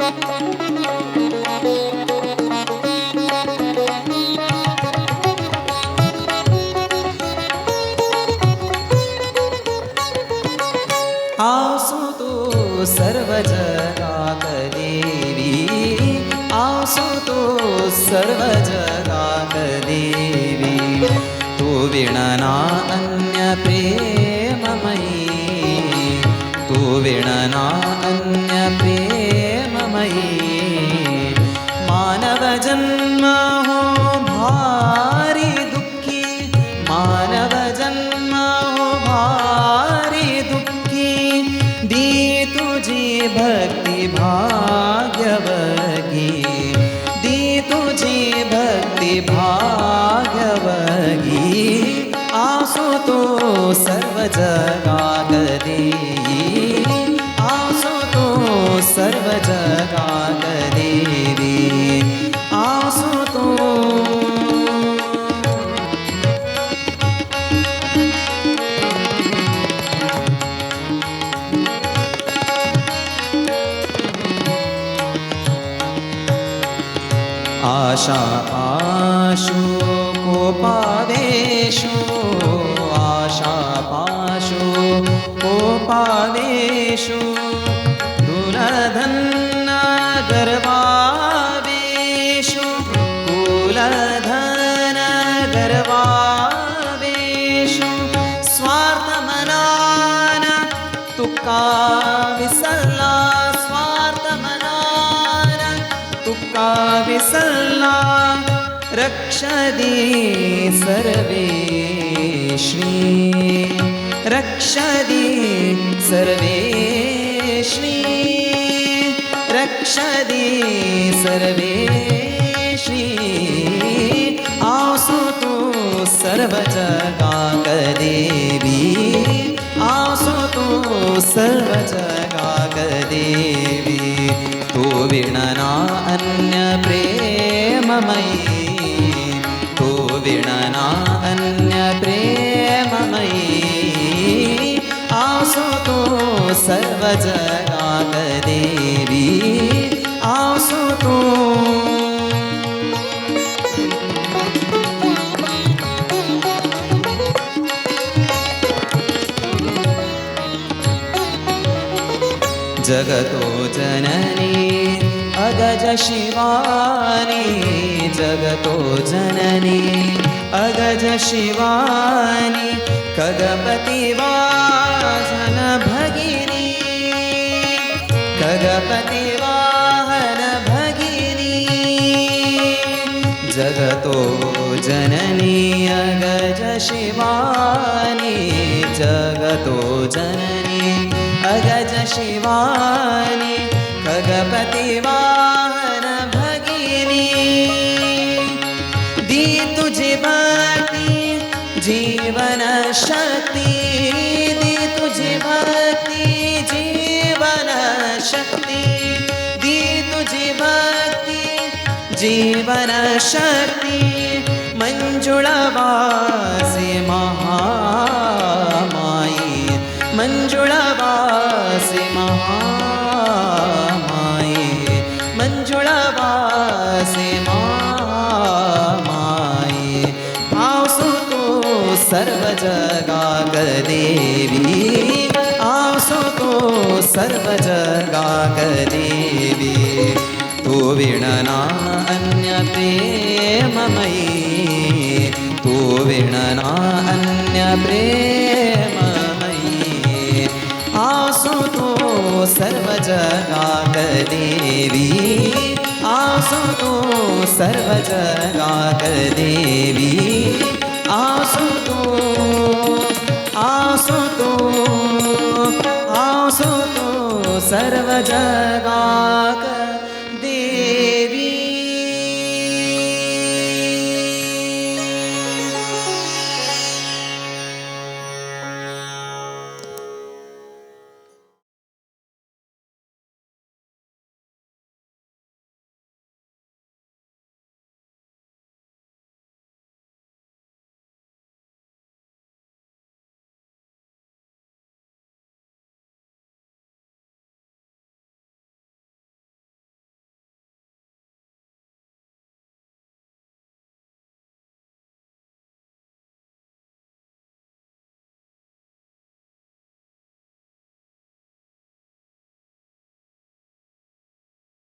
आसो तो सर्व जगात देवी, आसो तो सर्व जगात देवी, तू विणना अन्य प्रेममयी, तू विणना अन्य प्रेममयी. मानव जन्म हो भारी दुःखी, मानव जन्म हो भारी दुःखी, दी तुझी भक्ती भाग्यवगी, दी तुझी भक्ती भाग्यवगी. आसो तो सर्व जगात देवी, आसो तो सर्व जगात देवी, आसो तो. आशा पाशु कोपावेशु, आशा पाशु कोपावेशु, दुरधन गर्वावेशु, कुलधन गर्वावेशु, स्वार्थमनान तुका विसरला, स्वार्थमनान तुका विसरला. रक्षदी सर्वेश्वी, रक्षदी सर्वेश्वी, रक्षदी सर्वेश्वी. आसो तो सर्व जगात देवी, आसो तो सर्व जगात देवी, तू विणना अन्य प्रेममयी, तू विणना अन्य प्रेममयी. आसो तो सर्व जगात देवी, आसो तो. जगतो जननी अगज शिवानी, जगतो जननी अगज शिवानी, खगपति वाहन भगिनी, खगपति वाहन भगिनी. जगतो जननी अगज शिवानी, जगतो जननी अगज शिवानी, खगपति वाहन भगिनी. दी तुझी भक्ति जीवन शक्ति, दी तुझी भक्ति जीवन शक्ति, दी तुझी भक्ति जीवन शक्ति. मंजुळवासी महामाई, मंजुळवासी महामाई, मंजुळवासी महामाई. आसो तो सर्व जगात देवी, आसो तो सर्व जगात देवी, तू विणना अन्य प्रेममयी, तू विणना अन्य प्रेममयी. आसो तो सर्व जगात देवी, आसो तो सर्व जगात देवी, आसो तो, आसो तो, आसो तो सर्व जगात